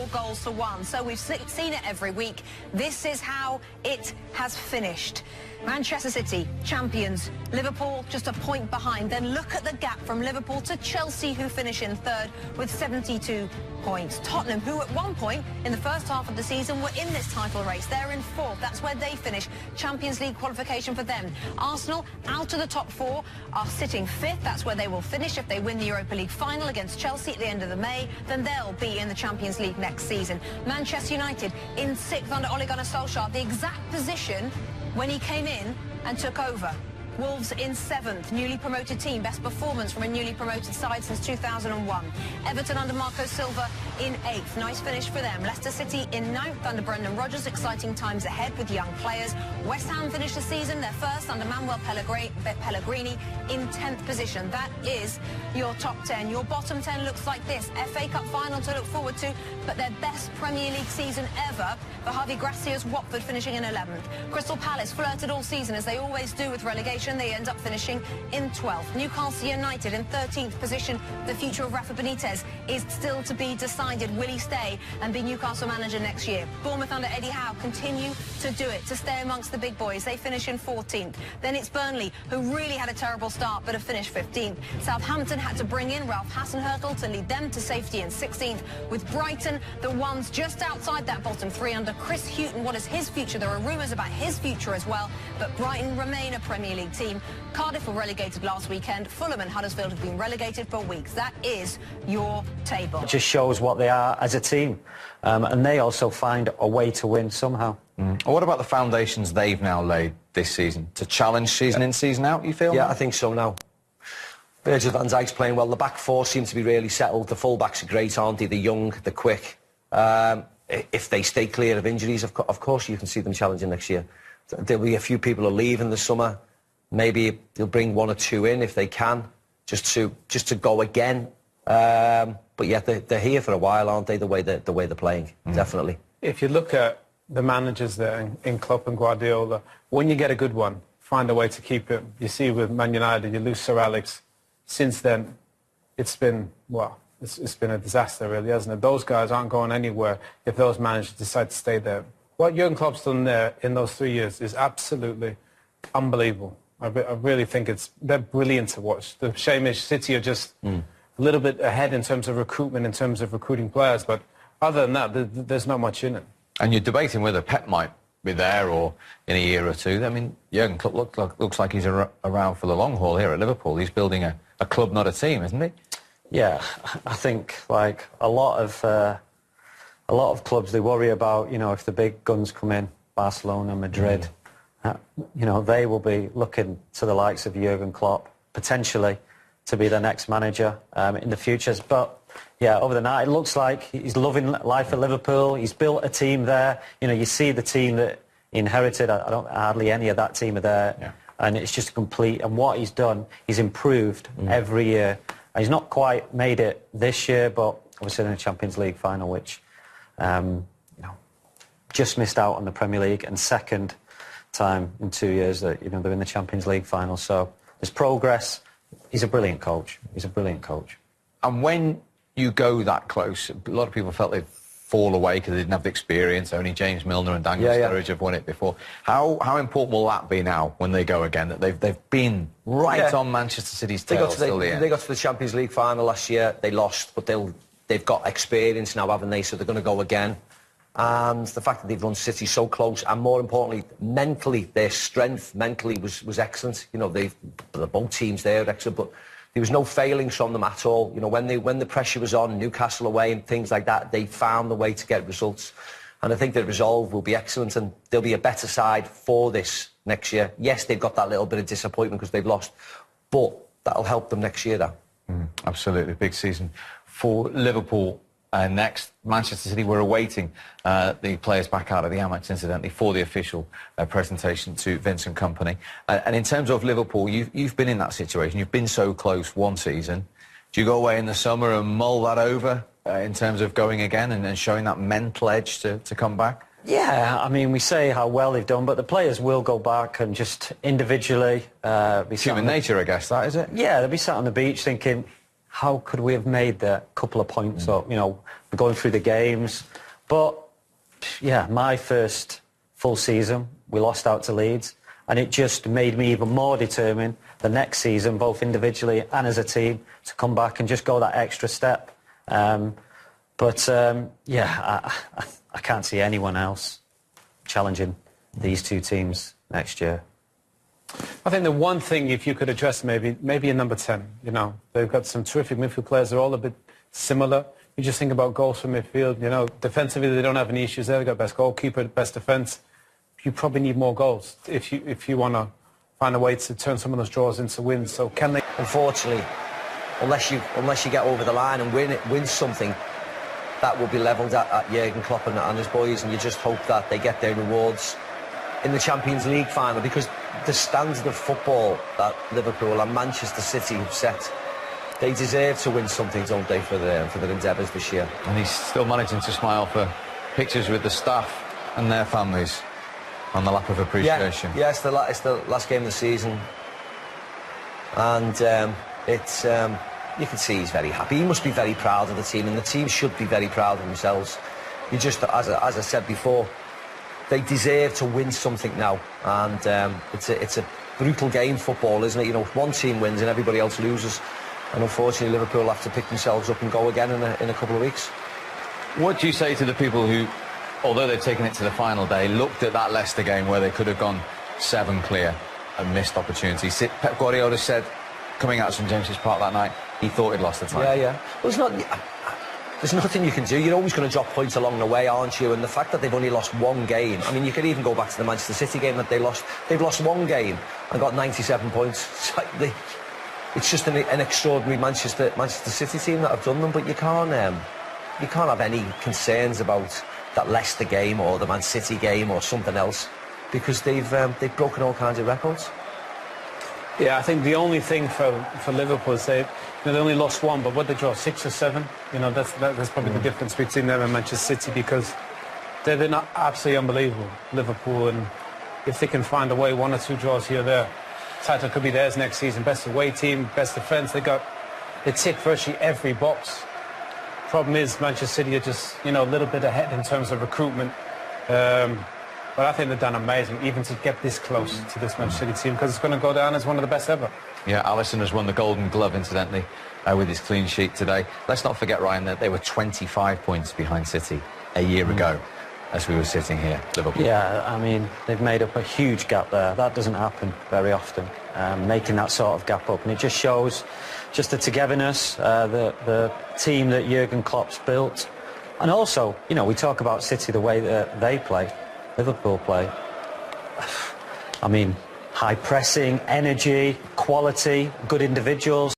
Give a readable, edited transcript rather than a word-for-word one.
4-1. So we've seen it every week. This is how it has finished. Manchester City, champions. Liverpool just a point behind. Then look at the gap from Liverpool to Chelsea, who finish in third with 72 points. Tottenham, who at one point in the first half of the season were in this title race. They're in fourth. That's where they finish. Champions League qualification for them. Arsenal, out of the top four, are sitting fifth. That's where they will finish if they win the Europa League final against Chelsea at the end of the May. Then they'll be in the Champions League next season. Manchester United in sixth under Ole Gunnar Solskjaer, the exact position when he came in and took over. Wolves in seventh, newly promoted team, best performance from a newly promoted side since 2001. Everton under Marco Silva in eighth, nice finish for them. Leicester City in ninth under Brendan Rodgers, exciting times ahead with young players. West Ham finished the season their first under Manuel Pellegrini in 10th position. That is your top 10. Your bottom 10 looks like this. FA Cup final to look forward to, but their best Premier League season ever for Javi Gracia's Watford finishing in 11th. Crystal Palace flirted all season, as they always do with relegation. They end up finishing in 12th. Newcastle United in 13th position. The future of Rafa Benitez is still to be decided. Will he stay and be Newcastle manager next year? Bournemouth under Eddie Howe continue to do it, to stay amongst the big boys. They finish in 14th. Then it's Burnley, who really had a terrible start but have finished 15th. Southampton had to bring in Ralph Hasenhüttl to lead them to safety in 16th. With Brighton, the ones just outside that bottom three under Chris Hughton. What is his future? There are rumours about his future as well, but Brighton remain a Premier League team. Cardiff were relegated last weekend. Fulham and Huddersfield have been relegated for weeks. That is your table. It just shows what they are as a team. And they also find a way to win somehow. Well, what about the foundations they've now laid this season? To challenge season in, season out, you feel? Yeah, I think so now. Virgil van Dijk's playing well. The back four seem to be really settled. The full-backs are great, aren't they? They're young, they're quick. If they stay clear of injuries, of course you can see them challenging next year. There'll be a few people who leave in the summer. Maybe they'll bring one or two in if they can, just to go again. But yeah, they're here for a while, aren't they? The way they're playing, definitely. If you look at the managers there in Klopp and Guardiola, when you get a good one, find a way to keep it. You see with Man United, you lose Sir Alex. Since then, it's been it's been a disaster, really, hasn't it? Those guys aren't going anywhere if those managers decide to stay there. What Jurgen Klopp's done there in those 3 years is absolutely unbelievable. I really think they're brilliant to watch. The shame is City are just a little bit ahead in terms of recruitment, in terms of recruiting players, but other than that, there's not much in it. And you're debating whether Pep might be there or in a year or two. I mean, Jurgen Klopp looks like he's around for the long haul here at Liverpool. He's building a club, not a team, isn't he? Yeah, I think like a lot of clubs, they worry about, you know, if the big guns come in, Barcelona, Madrid. You know, they will be looking to the likes of Jurgen Klopp, potentially, to be the next manager in the future. But, yeah, over the night, it looks like he's loving life at Liverpool. He's built a team there. You know, you see the team that he inherited. Hardly any of that team are there. Yeah. And it's just complete. And what he's done, he's improved every year. And he's not quite made it this year, but obviously in the Champions League final, which, you know, just missed out on the Premier League, and second time in 2 years that, you know, they're in the Champions League final. So there's progress. He's a brilliant coach. He's a brilliant coach. And when you go that close, a lot of people felt they'd fall away because they didn't have the experience. Only James Milner and Daniel Sturridge have won it before. How important will that be now when they go again, that they've been right on Manchester City's tail till the end? They got to the Champions League final last year. They lost, but they've got experience now, haven't they? So they're going to go again. And the fact that they've run City so close, and more importantly, mentally, their strength mentally was excellent. You know, both teams there are excellent, but there was no failings from them at all. You know, when the pressure was on, Newcastle away and things like that, they found the way to get results. And I think the resolve will be excellent, and there'll be a better side for this next year. Yes, they've got that little bit of disappointment because they've lost, but that'll help them next year, though. Absolutely, big season for Liverpool. Next, Manchester City were awaiting the players back out of the Amex, incidentally, for the official presentation to Vincent Kompany. And in terms of Liverpool, you've been in that situation. You've been so close one season. Do you go away in the summer and mull that over in terms of going again and showing that mental edge to come back? Yeah, I mean, we say how well they've done, but the players will go back and just individually... Human nature, I guess, that, is it? Yeah, they'll be sat on the beach thinking, how could we have made the couple of points up? You know, we're going through the games. But, yeah, my first full season, we lost out to Leeds, and it just made me even more determined the next season, both individually and as a team, to come back and just go that extra step. I can't see anyone else challenging these two teams next year. I think the one thing, if you could address maybe a number 10, you know, they've got some terrific midfield players. They're all a bit similar. You just think about goals from midfield, you know, defensively they don't have any issues there. They've got best goalkeeper, best defence. You probably need more goals if you want to find a way to turn some of those draws into wins. So can they? Unfortunately, unless you get over the line and win something, that will be levelled at Jurgen Klopp and his boys, and you just hope that they get their rewards in the Champions League final, because the standard of football that Liverpool and Manchester City have set, they deserve to win something, don't they, for their endeavours this year. And he's still managing to smile for pictures with the staff and their families on the lap of appreciation. Yeah, it's the last game of the season, and you can see he's very happy. He must be very proud of the team, and the team should be very proud of themselves. You just, as I said before, they deserve to win something now, and it's a brutal game, football, isn't it? You know, one team wins and everybody else loses, and unfortunately Liverpool have to pick themselves up and go again in a couple of weeks. What do you say to the people who, although they've taken it to the final day, looked at that Leicester game where they could have gone 7 clear and missed opportunities? Pep Guardiola said, coming out of St James's Park that night, he thought he'd lost the time. Yeah. Well, there's nothing you can do. You're always going to drop points along the way, aren't you? And the fact that they've only lost one game, I mean, you could even go back to the Manchester City game that they lost. They've lost one game and got 97 points. It's just an extraordinary Manchester City team that have done them, but you can't have any concerns about that Leicester game or the Man City game or something else, because they've broken all kinds of records. Yeah, I think the only thing for Liverpool is they only lost one, but what they draw, 6 or 7, you know, that's probably the difference between them and Manchester City, because they're not absolutely unbelievable, Liverpool, and if they can find a way, 1 or 2 draws here or there, title could be theirs next season. Best away team, best defence, they tick virtually every box. Problem is Manchester City are just, you know, a little bit ahead in terms of recruitment. But I think they've done amazing, even to get this close to this Manchester City team, because it's going to go down as one of the best ever. Yeah, Alisson has won the Golden Glove, incidentally, with his clean sheet today. Let's not forget, Ryan, that they were 25 points behind City a year ago as we were sitting here, Liverpool. Yeah, I mean, they've made up a huge gap there. That doesn't happen very often, making that sort of gap up. And it just shows just the togetherness, the team that Jurgen Klopp's built. And also, you know, we talk about City, the way that they play, Liverpool play. I mean, high pressing, energy, quality, good individuals.